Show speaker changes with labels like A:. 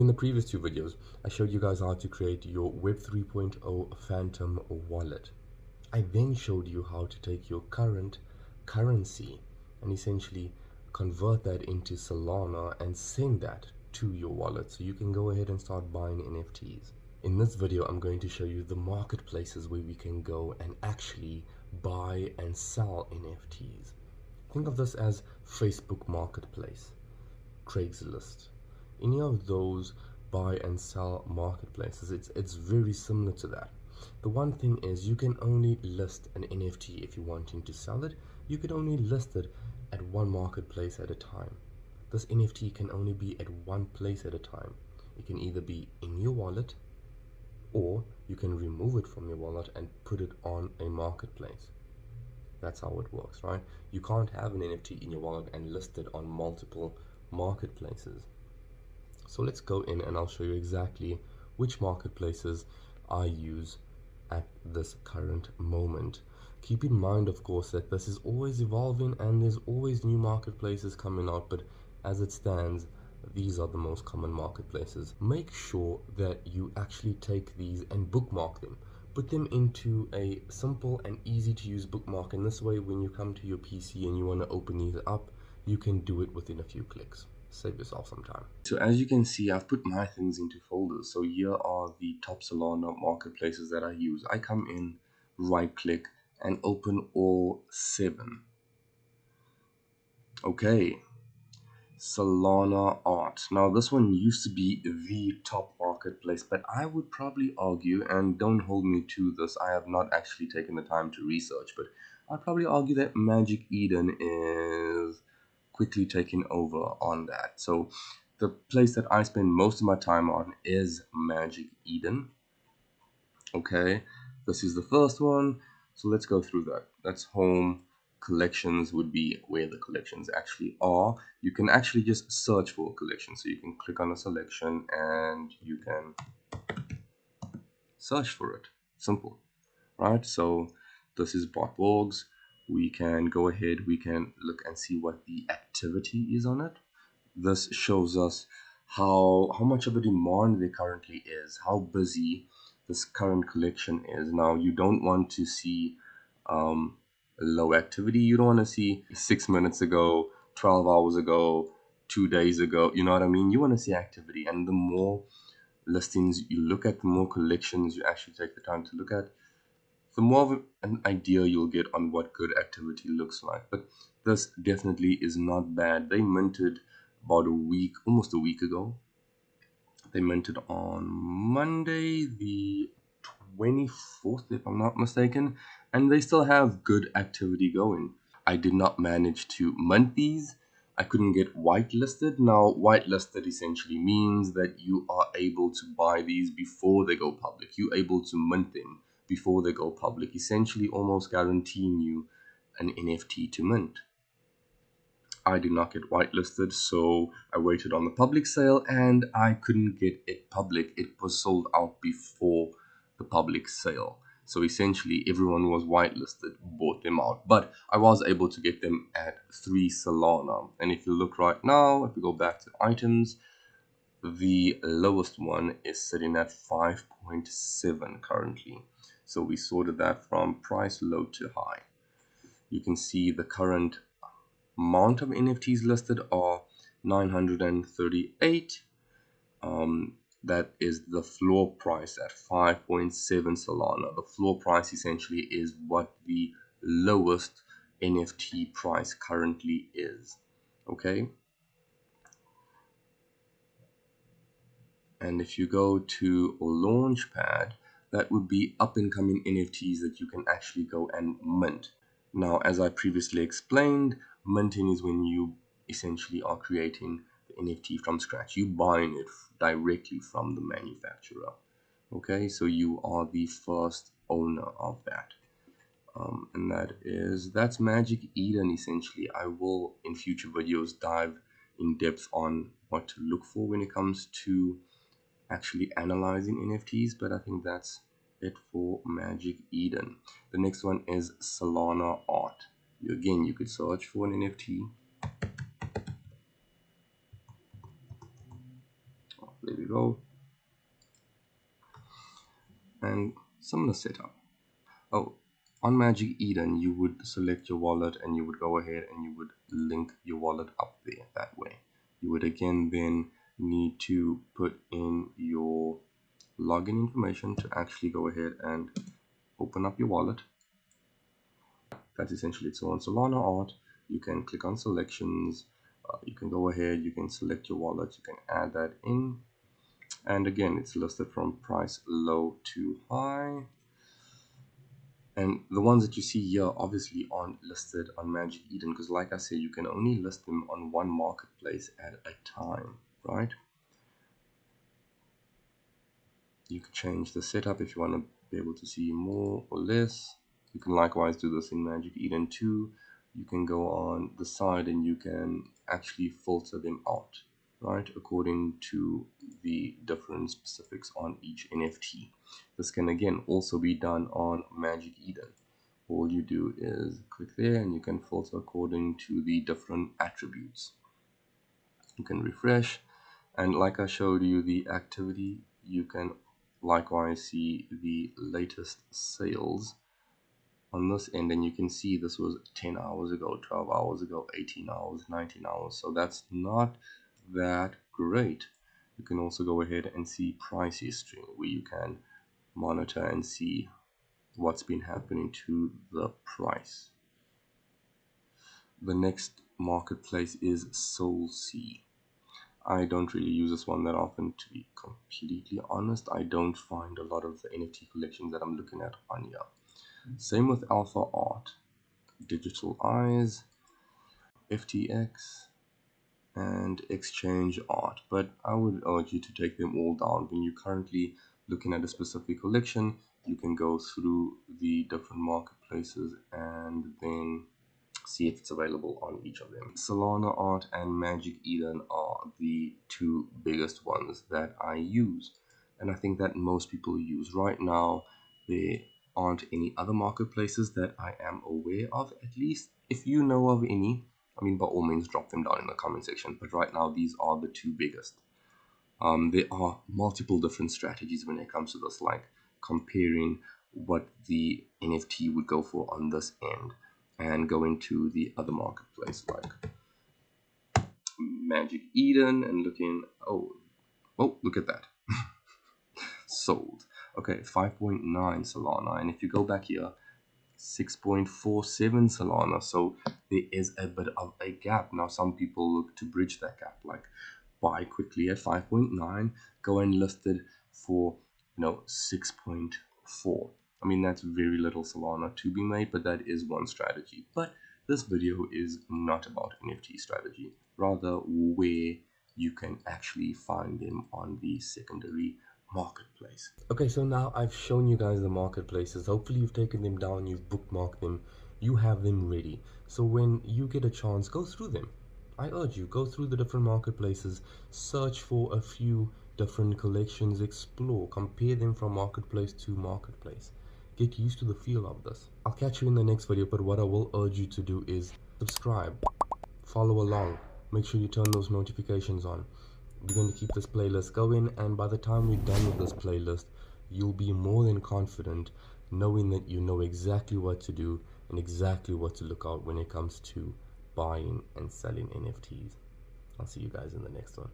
A: In the previous two videos, I showed you guys how to create your Web 3.0 Phantom wallet. I then showed you how to take your current currency and essentially convert that into Solana and send that to your wallet so you can go ahead and start buying NFTs. In this video, I'm going to show you the marketplaces where we can go and actually buy and sell NFTs. Think of this as Facebook Marketplace, Craigslist, any of those buy and sell marketplaces. It's very similar to that. The one thing is you can only list an NFT. If you're wanting to sell it, you could only list it at one marketplace at a time. This NFT can only be at one place at a time. It can either be in your wallet, or you can remove it from your wallet and put it on a marketplace. That's how it works, right? You can't have an NFT in your wallet and list it on multiple marketplaces. So let's go in and I'll show you exactly which marketplaces I use at this current moment. Keep in mind, of course, that this is always evolving and there's always new marketplaces coming out, but as it stands, these are the most common marketplaces. Make sure that you actually take these and bookmark them. Put them into a simple and easy to use bookmark, and this way when you come to your PC and you want to open these up, you can do it within a few clicks. Save yourself some time. So as you can see, I've put my things into folders. So here are the top Solana marketplaces that I use. I come in, right click, and open all 7. Okay, Solana Art. Now this one used to be the top marketplace, but I would probably argue, and don't hold me to this, I have not actually taken the time to research, but I'd probably argue that Magic Eden is quickly taking over on that. So the place that I spend most of my time on is Magic Eden. Okay, this is the first one, so let's go through that. That's home. Collections would be where the collections actually are. You can actually just search for a collection, so you can click on a selection and you can search for it. Simple, right? So this is bot.orgs. We can go ahead, we can look and see what the activity is on it. This shows us how much of a demand there currently is, how busy this current collection is. Now you don't want to see low activity. You don't want to see 6 minutes ago, 12 hours ago, 2 days ago. You know what I mean? You want to see activity, and the more listings you look at, the more collections you actually take the time to look at, the more of an idea you'll get on what good activity looks like. But this definitely is not bad. They minted about almost a week ago. They minted on Monday the 24th, if I'm not mistaken, and they still have good activity going. I did not manage to mint these. I couldn't get whitelisted. Now, whitelisted essentially means that you are able to buy these before they go public. You're able to mint them before they go public, essentially almost guaranteeing you an NFT to mint. I did not get whitelisted, so I waited on the public sale and I couldn't get it public. It was sold out before the public sale. So essentially everyone was whitelisted, bought them out. But I was able to get them at 3 Solana. And if you look right now, if we go back to items, the lowest one is sitting at 5.7 currently. So we sorted that from price low to high. You can see the current amount of NFTs listed are 938. That is the floor price at 5.7 Solana. The floor price essentially is what the lowest NFT price currently is. Okay. And if you go to Launchpad, that would be up and coming NFTs that you can actually go and mint. Now, as I previously explained, minting is when you essentially are creating the NFT from scratch. You buying it directly from the manufacturer. Okay, so you are the first owner of that. And that's Magic Eden essentially. I will in future videos dive in depth on what to look for when it comes to actually analyzing NFTs, but I think that's it for Magic Eden. The next one is Solana Art. Again, you could search for an NFT. Oh, there we go. And similar setup. Oh, on Magic Eden, you would select your wallet and you would go ahead and you would link your wallet up there that way. You would again then need to put in your login information to actually go ahead and open up your wallet. That's essentially it. So on Solana Art, you can click on selections. You can go ahead, you can select your wallet, you can add that in. And again, it's listed from price low to high. And the ones that you see here obviously aren't listed on Magic Eden because, like I said, you can only list them on one marketplace at a time, right? You can change the setup if you want to be able to see more or less. You can likewise do this in Magic Eden too. You can go on the side and you can actually filter them out, right, according to the different specifics on each NFT. This can again also be done on Magic Eden. All you do is click there and you can filter according to the different attributes. You can refresh, and like I showed you the activity, you can likewise see the latest sales on this end, and you can see this was 10 hours ago, 12 hours ago, 18 hours, 19 hours. So that's not that great. You can also go ahead and see price history, where you can monitor and see what's been happening to the price. The next marketplace is SoulSea. I don't really use this one that often, to be completely honest. I don't find a lot of the NFT collections that I'm looking at on here. Same with Alpha Art, Digital Eyes, FTX, and Exchange Art. But I would urge you to take them all down. When you're currently looking at a specific collection, you can go through the different marketplaces and then see if it's available on each of them. Solana Art and Magic Eden are the two biggest ones that I use, and I think that most people use. Right now, there aren't any other marketplaces that I am aware of, at least. If you know of any, I mean, by all means, drop them down in the comment section. But right now, these are the two biggest. There are multiple different strategies when it comes to this, like comparing what the NFT would go for on this end and going to the other marketplace like Magic Eden and looking, oh, look at that. Sold. Okay, 5.9 Solana. And if you go back here, 6.47 Solana. So there is a bit of a gap. Now, some people look to bridge that gap, like buy quickly at 5.9, go and list it for 6.4. I mean, that's very little Solana to be made, but that is one strategy. But this video is not about NFT strategy, rather where you can actually find them on the secondary marketplace. Okay, so now I've shown you guys the marketplaces. Hopefully you've taken them down, you've bookmarked them, you have them ready. So when you get a chance, go through them. I urge you, go through the different marketplaces, search for a few different collections, explore, compare them from marketplace to marketplace. Get used to the feel of this. I'll catch you in the next video, but what I will urge you to do is subscribe, follow along, make sure you turn those notifications on. We're going to keep this playlist going, and by the time we're done with this playlist, you'll be more than confident knowing that you know exactly what to do and exactly what to look out when it comes to buying and selling NFTs. I'll see you guys in the next one.